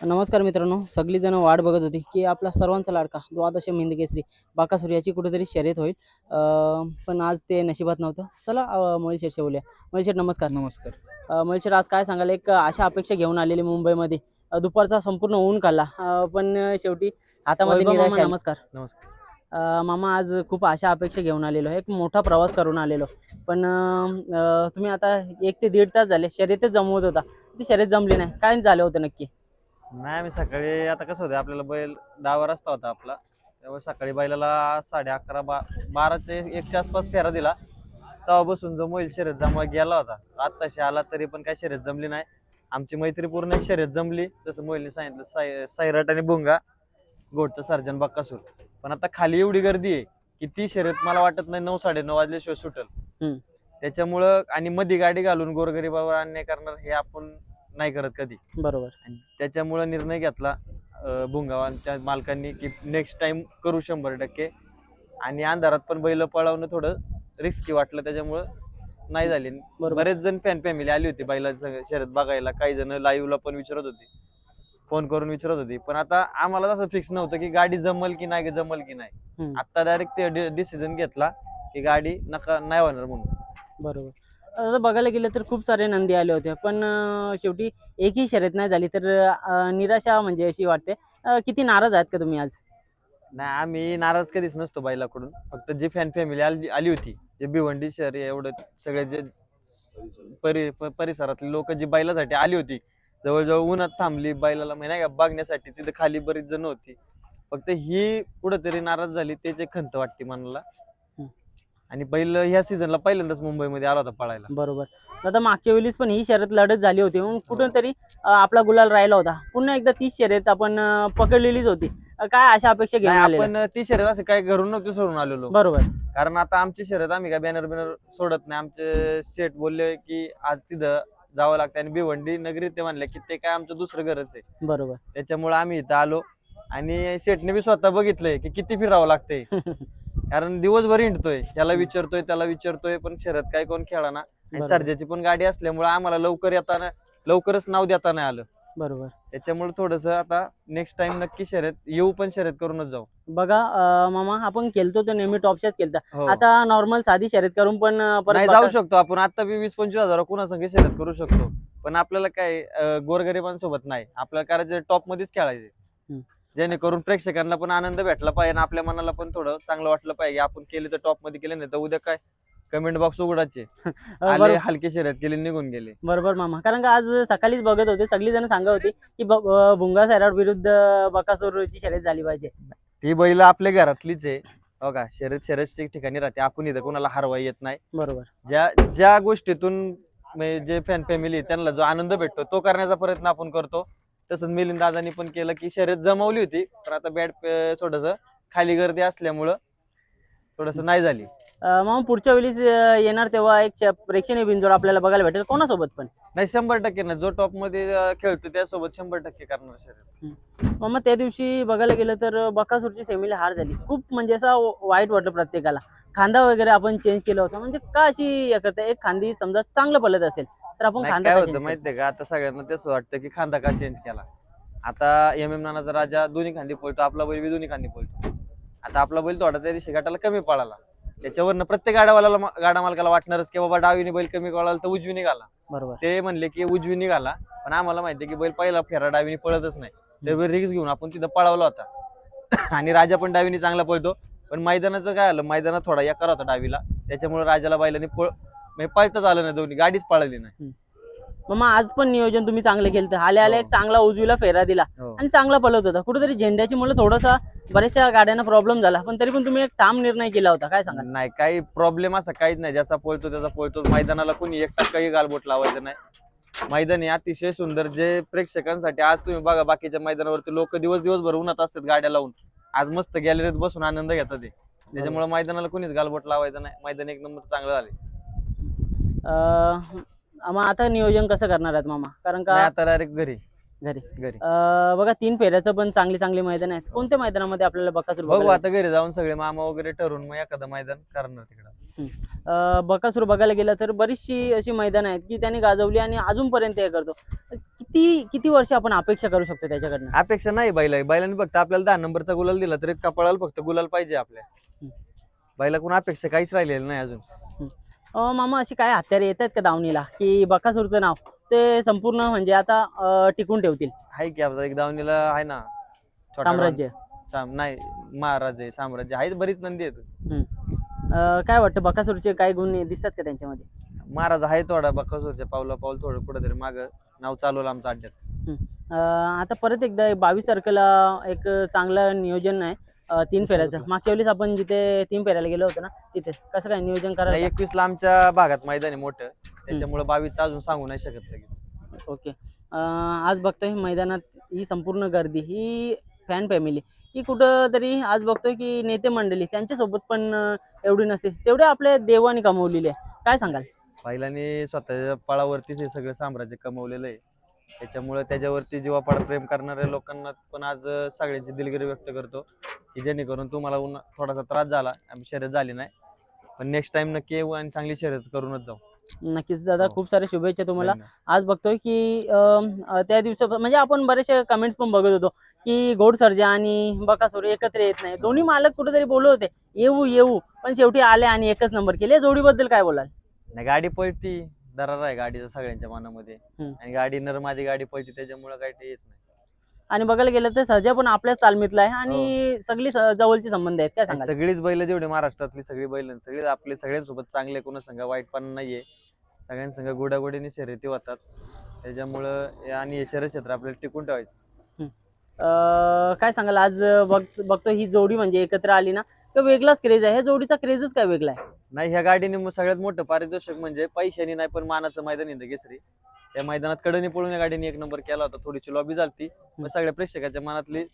नमस्कार मित्रांनो, सगळीजण वाट बघत होती की आपला सर्वांचा लाडका द्वादश हिंद केसरी बाकासूर याची कुठेतरी शर्यत होईल. पण आज ते नशिबात नव्हतं. चला मोहित शेठ बोलूया. मोहित शेठ नमस्कार. नमस्कार. मोहित शेठ आज काय सांगाल, एक अशा अपेक्षा घेऊन आलेली मुंबईमध्ये, दुपारचा संपूर्ण ऊन काढला, पण शेवटी हातामध्ये निराशा आली. नमस्कार. नमस्कार. मामा आज खूप अशा अपेक्षा घेऊन आलेलो, एक मोठा प्रवास करून आलेलो, पण तुम्ही आता 1 ते 1.5 तास झाले शर्यतच जमवत होता, ती शर्यत जमली नाही. काय झालं होतं नक्की? नाही, आम्ही सकाळी आता कसं होतं, आपल्याला बैल डावा रस्ता होता आपला, त्यामुळे सकाळी बैलाला 11:30 12च्या 1च्या आसपास फेरा दिला. तेव्हा बसून जो मोईल शर्यत जमवा गेला होता, आत्ताशी आला तरी पण काही शर्यत जमली नाही. आमची मैत्रीपूर्ण एक शर्यत जमली, जसं मोईलने सांगितलं, सैराट आणि भुंगा गोडचं सर्जन बक्कासूर. पण आता खाली एवढी गर्दी आहे की ती शर्यत मला वाटत नाही 9 9:30 वाजल्याशिवाय सुटल. त्याच्यामुळं आणि मध्ये गाडी घालून गोरगरिबावर अन्याय करणार हे आपण नाही करत कधी. बरोबर. आणि त्याच्यामुळे निर्णय घेतला भुंगावांच्या मालकांनी की नेक्स्ट टाइम करू 100%. आणि अंधारात पण बैल पळवणं थोडं रिस्की वाटलं, त्याच्यामुळं नाही झाली. बरेच जण फॅन फॅमिली आली होती बैलाचं शर्यत बघायला, काही जण लाईव्हला पण विचारत होती, फोन करून विचारत होती. पण आता आम्हाला तसं फिक्स नव्हतं की गाडी जमल की नाही. आता डायरेक्ट ते डिसिजन घेतला की गाडी नाही होणार म्हणून. बरोबर. आता बघायला गेलं तर खूप सारे नंदी आले होते, पण शेवटी एकही शर्यत नाही झाली, तर निराशा म्हणजे अशी वाटते. किती नाराज आहात का तुम्ही आज? नाही, आम्ही नाराज कधीच नसतो बैलाकडून. फक्त जी फॅन फॅमिली आली होती, जे भिवंडी शहर एवढं सगळे जे परिसरातली लोक जी बैलासाठी आली होती, जवळजवळ उन्हात थांबली बैलाला नाही का बघण्यासाठी, तिथे खाली बरीच जण होती. फक्त ही कुठेतरी नाराज झाली, त्याची खंत वाटते मनाला. आणि बैल ह्या सीझनला पहिल्यांदाच मुंबईमध्ये आला होता पळायला. बरोबर. आता मागच्या वेळेस पण ही शर्यत लढत झाली होती, मग कुठून तरी आपला गुलाल राहिला होता. पुन्हा एकदा तीच शर्यत आपण पकडलेलीच होती. काय अशा अपेक्षा घेऊन आलेल्या? आपण ती शर्यत असं काही घरून नव्हती सोडून आलेलो. बरोबर. कारण आता आमची शर्यत आम्ही काय बॅनर सोडत नाही. आमचे शेठ बोलले की आज तिथं जावं लागतं, आणि भिवंडी नगरी ते म्हणले की ते काय आमचं दुसरं घरच आहे. बरोबर. त्याच्यामुळे आम्ही इथं आलो, आणि शेठने बी स्वतः बघितलंय की किती फिरावं लागतंय. कारण दिवसभर हिंडतोय, याला विचारतोय त्याला विचारतोय, पण शर्यत काय कोण खेळाना. आणि सर्जाची पण गाडी असल्यामुळे आम्हाला लवकरच नाव देता नाही आलं. बरोबर. त्याच्यामुळे थोडस आता नेक्स्ट टाइम नक्की शर्यत येऊ, पण शर्यत करूनच जाऊ. बघा मामा, आपण खेळतो तर नेहमी टॉपच्याच खेळता. हो. आता नॉर्मल साधी शर्यत करून पण नाही जाऊ शकतो आपण. आता 20-25 हजार कुणासंग शर्यत करू शकतो, पण आपल्याला काय गोरगरिबांसोबत नाही, आपल्याला करायचं टॉप मध्येच खेळायचे, जेणेकरून प्रेक्षकांना पण आनंद भेटला पाहिजे आणि आपल्या मनाला पण थोडं चांगलं वाटलं पाहिजे. आपण केले तर टॉप मध्ये केले, नाही तर उद्या काय कमेंट बॉक्स उघडायचे, आले हलकी शर्यत केली निघून गेले. बरोबर मामा. कारण का आज सकाळीच बघत होते, सगळी जण सांगत होती की भुंगा सैराट विरुद्ध बकासूरची शर्यत झाली पाहिजे. ही बैल आपल्या घरातलीच आहे बघा. शर्यत ठिकाणी राहते, आपण इथं कोणाला हरवा येत नाही. बरोबर. ज्या गोष्टीतून जे फॅन फॅमिली त्यांना जो आनंद भेटतो तो करण्याचा प्रयत्न आपण करतो. तसंच मिलिंद दादांनी पण केलं की शर्यत जमवली होती, पण आता बॅट थोडस खाली गर्दी असल्यामुळं थोडस नाही झाली. मग पुढच्या वेळेस येणार तेव्हा एक प्रेक्षणीय बिनजोड आपल्याला बघायला भेटेल कोणासोबत पण? नाही, 100% नाही. जो टॉप मध्ये खेळतो त्यासोबत 100% करणार शर्यत. मग त्या दिवशी बघायला गेलं तर बकासूरची सेमीला हार झाली. खूप म्हणजे असं वाईट वाटलं प्रत्येकाला. खांदा वगैरे आपण चेंज केला होता, म्हणजे का अशी करता? एक खांदी समजा चांगलं पळत असेल तर आपण खांदा काय होतं माहितीये का, आता सगळ्यांना तेच वाटतं की खांदा का चेंज केला. आता एम नानाचा राजा दोन्ही खांदी पळतो, आपला बैल बी दोन्ही खांदी पळतो. आता आपला बैल थोडा त्या दिवशी गटाला कमी पळाला, त्याच्यावरनं प्रत्येक गाडा मालकाला वाटणारच की बाबा डावीने बैल कमी पळाला तर उजवी निघाला. बरोबर. ते म्हणले की उजवी निघाला, पण आम्हाला माहितीये की बैल पहिला फेरा डावीने पळतच नाही, त्यावेळी रिक्स घेऊन आपण तिथं पळवला होता. आणि राजा पण डावीने चांगला पळतो, पण मैदानाचं काय आलं, मैदानात थोडा एकार होता डावीला, त्याच्यामुळे राजाला बैलाने पळताच आलं नाही, दोन्ही गाडीच पळाली नाही. मग आज पण नियोजन तुम्ही चांगलं केलं, आल्या एक चांगला उजवीला फेरा दिला आणि चांगला पळत होता. कुठेतरी झेंड्याची मुलं थोडासा बऱ्याचशा गाड्यांना प्रॉब्लेम झाला, पण तरी पण तुम्ही एक ठाम निर्णय केला होता. काय सांगा? नाही, काही प्रॉब्लेम असा काहीच नाही. ज्याचा पळतो त्याचा पळतो. मैदानाला कोणी 1% गालबोट लावायचं नाही. मैदान हे अतिशय सुंदर, जे प्रेक्षकांसाठी. आज तुम्ही बघा बाकीच्या मैदानावरती लोक दिवसभर उन्हात असतात गाड्या लावून, आज मस्त गॅलरीत बसून आनंद घेतात ते. त्याच्यामुळे मैदानाला कोणीच गालबोट लावायचं नाही. मैदान एक नंबर चांगलं झाले. मग आता नियोजन कसं करणार आहेत मामा? कारण का आता डायरेक्ट घरी. बघा 3 फेऱ्याचं पण चांगली मैदान आहेत. कोणत्या मैदानामध्ये आपल्याला बकासूर बघू आता घरी जाऊन सगळे मामा वगैरे ठरवून मग एखादं मैदान करणार तिकडं. बकासूर बघायला गेलं तर बरीचशी अशी मैदान आहेत की त्याने गाजवली आणि अजूनपर्यंत हे करतो. किती किती वर्ष आपण अपेक्षा करू शकतो त्याच्याकडनं? अपेक्षा नाही बैलांनी फक्त आपल्याला 10 नंबरचा गुलाल दिला तरी कपाळाला फक्त गुलाल पाहिजे आपल्या. बैलाकडून अपेक्षा काहीच राहिलेली नाही अजून. मामा अशी काय हत्यारे येतात का दावणीला की बकासूरचं नाव ते संपूर्ण म्हणजे आता टिकून ठेवतील? आहे की आपला एक दावणीला आहे ना छोटा साम्राज्य. नाही महाराज आहे, साम्राज्य आहे, बरीच नंदी आहेत. काय वाटतं बकासूरचे काय गुण दिसतात का त्यांच्यामध्ये? महाराज आहे थोडा बकासूरच्या पाऊल थोडं कुठेतरी माग नाव चालवलं आमचं अड्ड्यात. आता परत एकदा 22 तारखेला एक चांगलं नियोजन आहे 3 फेऱ्याचं. मागच्या वेळेस आपण जिथे 3 फेऱ्याला गेलो होतो ना तिथे कसं काय नियोजन करायला? 21 ला आमच्या भागात मैदान आहे मोठं, त्याच्यामुळे 22 अजून सांगू नाही शकत लगेच. ओके. आज बघतोय मैदानात ही संपूर्ण गर्दी, ही फॅन फॅमिली, ही कुठं तरी आज बघतोय की नेते मंडळी त्यांच्यासोबत पण एवढी नसते, तेवढे आपल्या देवाने कमवलेली आहे. काय सांगाल? बैलांनी स्वतःच्या पळावरतीच हे सगळं साम्राज्य कमवलेलं आहे, त्याच्यामुळे त्याच्यावरती जीवापाड प्रेम करणाऱ्या लोकांना पण आज सगळ्यांची दिलगिरी व्यक्त करतो की जेणेकरून तुम्हाला थोडासा त्रास झाला, आम्ही शर्यत झाली नाही, पण नेक्स्ट टाइम नक्की येऊ आणि चांगली शर्यत करूनच जाऊ. नक्कीच दादा, खूप साऱ्या शुभेच्छा तुम्हाला. धन्यवाद. आज बघतोय की त्या दिवसा म्हणजे आपण बरेचसे कमेंट्स पण बघत होतो की घोड सर्जा आणि बकासूर एकत्र येत नाही. दोन्ही मालक कुठेतरी बोलत होते येऊ येऊ, पण शेवटी आले आणि एकच नंबर केले. जोडीबद्दल काय बोलाल? नाही, गाडी पळती, दरार आहे गाडीचा सगळ्यांच्या मनामध्ये, आणि गाडी नरमादी गाडी पळती, त्याच्यामुळे काही ते येत नाही. आणि बघायला गेलं तर सर्जा पण आपल्याच तालमीतला आहे आणि सगळी जवळची संबंध आहेत. काय सांगाल? सगळीच बैल जेवढे महाराष्ट्रातली सगळी बैल सगळे आपले सगळ्यांसोबत चांगले, कोणा संघ वाईट पण नाहीये, सगळ्यांसंग गोडागोडीने शर्यती होतात, त्याच्यामुळं आणि हे शर्यत क्षेत्र आपल्याला टिकून ठेवायचं. काय सांगाल आज बघतो ही जोडी म्हणजे एकत्र आली ना तर वेगळाच क्रेज आहे. ह्या जोडीचा क्रेजच काय वेगळा आहे? नाही, ह्या गाडीने सगळ्यात मोठं पारितोषिक म्हणजे पैशाने नाही पण मानाचं मैदान इंद केसरी. त्या मैदानात कडनी पळून या गाडीने 1 नंबर केला होता, थोडीशी लॉबी झाली, मग सगळ्या प्रेक्षकाच्या मनातली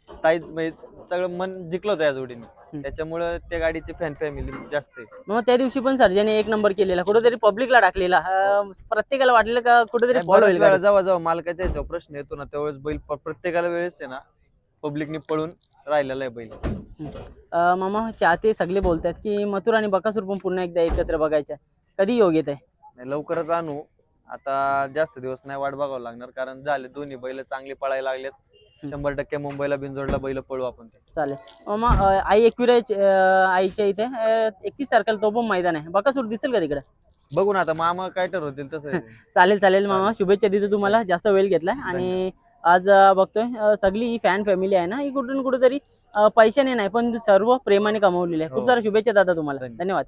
म्हणजे सगळं मन जिंकलं होतं या जोडीने, त्याच्यामुळे त्या गाडीची फॅन फॅमिली जास्त आहे. मग त्या दिवशी पण सर्जाने 1 नंबर केलेला, कुठेतरी पब्लिकला टाकलेला, प्रत्येकाला वाटलेलं का कुठेतरी फॉलो होईल? जेव्हा मालकाच्या याच्यावर प्रश्न येतो ना त्यावेळेस बैल प्रत्येकाला वेळेस आहे ना पब्लिकने पळून राहिलेला आहे बैल. मामा चाहते सगळे बोलतात की मथुर आणि बकासूर पण पुन्हा एकदा एकत्र बघायचं, कधी योग येत आहे? नाही, लवकरच आणू, आता जास्त दिवस नाही वाट बघावं लागणार, कारण झाले दोन्ही बैल चांगली पळायला लागलेत. 100% मुंबईला बिनजोडला बैल पळू आपण. चालेल मामा. आई एकविराज आईच्या इथे 31 तारखेला तो पण मैदान आहे, बकासूर दिसेल का तिकडे? बघू ना आता मामा काय ठरवतील तसं. चालेल चालेल मामा, शुभेच्छा देतो तुम्हाला, जास्त वेळ घेतलाय. आणि आज बघतोय सगळी ही फॅन फॅमिली आहे ना, ही कुठून कुठेतरी पैशाने नाही पण सर्व प्रेमाने कमवलेली आहे. खूप साऱ्या शुभेच्छा दादा तुम्हाला, धन्यवाद.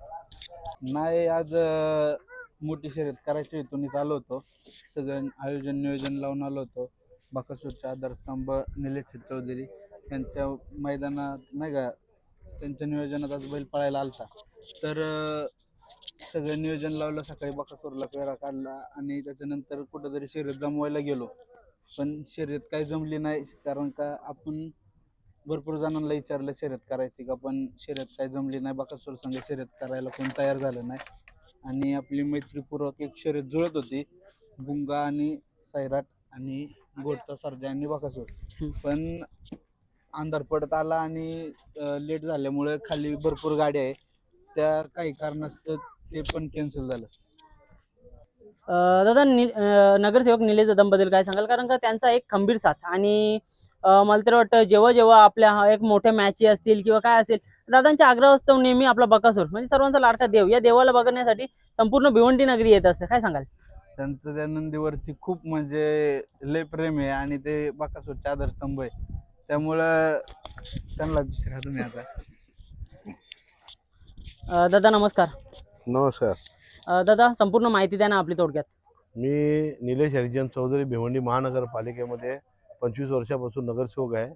नाही, आज मोठी शर्यत करायची हेतून आलो होतो, सगळं आयोजन नियोजन लावून आलो होतो. बकासूरचे आधारस्तंभ निलेश चौधरी यांच्या मैदानात नाही का, त्यांच्या नियोजनात आज बैल पळायला आलता, तर सगळं नियोजन लावलं. सकाळी बकासूरला पेरा काढला आणि त्याच्यानंतर कुठेतरी शर्यत जमवायला गेलो, पण शर्यत काही जमली नाही, कारण का आपण भरपूर जणांना विचारलं शर्यत करायची का, पण शर्यत काही जमली नाही. बकासूर संघ शर्यत करायला कोण तयार झालं नाही आणि आपली मैत्रीपूर्वक एक शर्यत जुळत होती, गुंगा आणि सैराट आणि गोडता सर्जा आणि बकासूर, पण अंधार पडत आला आणि लेट झाल्यामुळे खाली भरपूर गाड्या आहे, त्या काही कारणास्तव ते पण कॅन्सल झालं. दादा नगरसेवक निलेश दादांबद्दल काय सांगाल? कारण का त्यांचा एक खंबीर साथ आणि मला तर वाटतं जेव्हा जेव्हा आपल्या एक मोठ्या मॅची असतील किंवा काय असेल, दादांच्या आग्रहास्तव नेहमी आपला बकासूर म्हणजे सर्वांचा लाडका देव, या देवाला बघण्यासाठी संपूर्ण भिवंडी नगरी येत असते. काय सांगाल? त्यांचं त्या नंदीवरती खूप म्हणजे लय प्रेम आहे आणि ते बकासूरचे आधारस्तंभ आहे, त्यामुळं त्यांना दुसऱ्या तुम्ही आता. दादा नमस्कार. नमस्कार. दादा संपूर्ण माहिती द्या ना आपली थोडक्यात. मी निलेश हरिचंद चौधरी, भिवंडी महानगरपालिकेमध्ये 25 वर्षापासून नगरसेवक आहे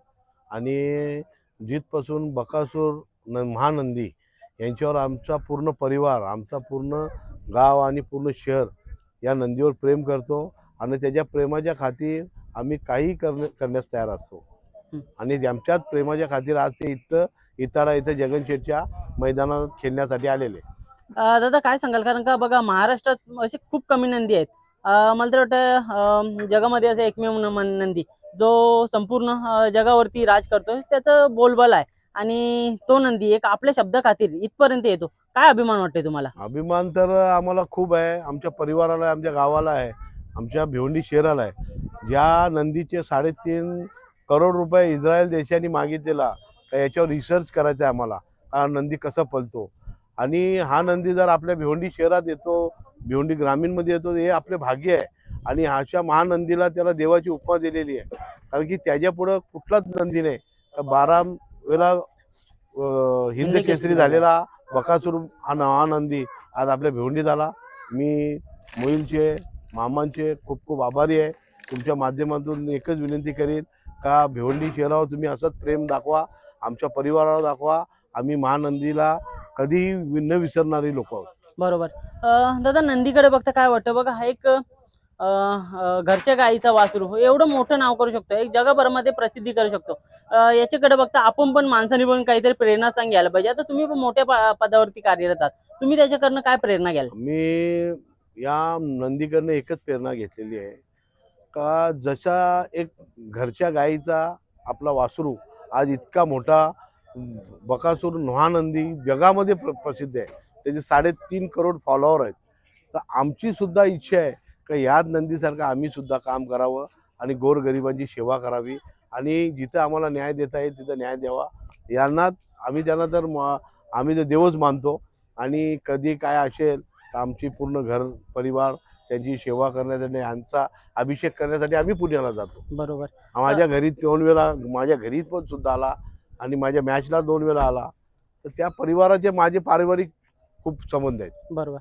आणि जिथपासून बकासूर महानंदी यांच्यावर आमचा पूर्ण परिवार, आमचा पूर्ण गाव आणि पूर्ण शहर या नंदीवर प्रेम करतो आणि त्याच्या प्रेमाच्या खातीर आम्ही काही करण्यास तयार असतो आणि आमच्याच प्रेमाच्या खातीर आज ते इताडा इथं जगनशेठच्या मैदानात खेळण्यासाठी आलेले. दादा काय सांगाल? कारण का बघा महाराष्ट्रात असे खूप कमी नंदी आहेत, मला तर वाटतं जगामध्ये असं एकमेव नंदी जो संपूर्ण जगावरती राज करतो, त्याचं बोलबाला आहे आणि तो नंदी एक आपल्या शब्द खातीर इथपर्यंत येतो, काय अभिमान वाटतोय तुम्हाला? अभिमान तर आम्हाला खूप आहे, आमच्या परिवाराला आहे, आमच्या गावाला आहे, आमच्या भिवंडी शहराला आहे. ज्या नंदीचे 3.5 करोड रुपये इस्रायल देशाने मागितलेला, तर याच्यावर रिसर्च करायचा आहे आम्हाला, हा नंदी कसा पळतो. आणि हा नंदी जर आपल्या भिवंडी शहरात येतो, भिवंडी ग्रामीणमध्ये येतो, हे आपले भाग्य आहे. आणि अशा महानंदीला त्याला देवाची उपमा दिलेली आहे, कारण की त्याच्यापुढं कुठलाच नंदी नाही. 12 वेळा हिंद केसरी झालेला बकासूर हा नंदी आज आपल्या भिवंडीत आला. मी मोहिलचे मामांचे खूप खूप आभारी आहे. तुमच्या माध्यमातून एकच विनंती करीन का भिवंडी शहरावर तुम्ही असंच प्रेम दाखवा, आमच्या परिवारावर दाखवा. आम्ही महानंदीला कधीही न विसरणारी लोक आहोत. बरोबर. दादा नंदीकडे बघता काय वाटतं बघा, हा एक घरच्या गाईचा वासरू एवढं मोठं नाव करू शकतो, एक जगभरामध्ये प्रसिद्धी करू शकतो. याच्याकडे बघता आपण पण माणसाने पण काहीतरी प्रेरणास्थान घ्यायला पाहिजे. आता तुम्ही पण मोठ्या पदावरती कार्यरत आहात, तुम्ही त्याच्याकडनं काय प्रेरणा घ्याल? मी या नंदीकडनं एकच प्रेरणा घेतलेली आहे का जसा एक घरच्या गाईचा आपला वासरू आज इतका मोठा बकासूर महानंदी जगामध्ये प्रसिद्ध आहे, त्याचे 3.5 करोड फॉलोअर आहेत. तर आमची सुद्धा इच्छा आहे का याच नंदीसारखं आम्ही सुद्धा काम करावं आणि गोरगरिबांची सेवा करावी आणि जिथं आम्हाला न्याय देता येईल तिथं न्याय द्यावा. यांनाच आम्ही त्यांना तर आम्ही तर देवच मानतो. आणि कधी काय असेल तर आमची पूर्ण घर परिवार त्यांची सेवा करण्यासाठी, यांचा अभिषेक करण्यासाठी आम्ही पुण्याला जातो. बरोबर. माझ्या घरी 2 वेळा, माझ्या घरी पण सुद्धा आला आणि माझ्या मॅचला 2 वेळा आला. तर त्या परिवाराचे माझे पारिवारिक खूप संबंध आहेत. बरोबर.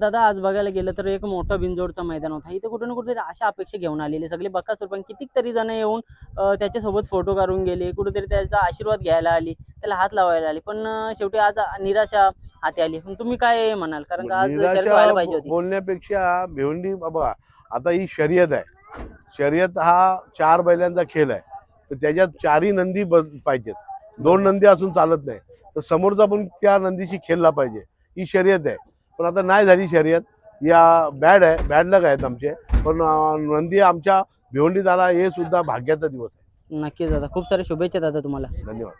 दादा आज बघायला गेलं तर एक मोठं बिनजोडचं मैदान होतं, इथे कुठे ना कुठेतरी अशा अपेक्षा घेऊन आलेले सगळे बकासूर, पण कितीतरी जण येऊन त्याच्यासोबत फोटो काढून गेले, कुठेतरी त्याचा आशीर्वाद घ्यायला आली, त्याला हात लावायला आली, पण शेवटी आज निराशा हाती आली. पण तुम्ही काय म्हणाल, कारण का आज शर्यत व्हायला पाहिजे होती? बोलण्यापेक्षा भिवंडी बाबा आता ही शर्यत आहे. शर्यत हा 4 बैलांचा खेळ आहे, तर त्याच्यात 4ही नंदी पाहिजेत. 2 नंदी असून चालत नाही. तर समोरचा पण त्या नंदीशी खेळला पाहिजे. ही शर्यत आहे, पण आता नाही झाली शर्यत. या बॅड लक आहेत आमचे, पण नंदी आमच्या भिवंडीत आला हे सुद्धा भाग्याचा दिवस आहे. नक्कीच दादा, खूप सारे शुभेच्छा दादा तुम्हाला. धन्यवाद.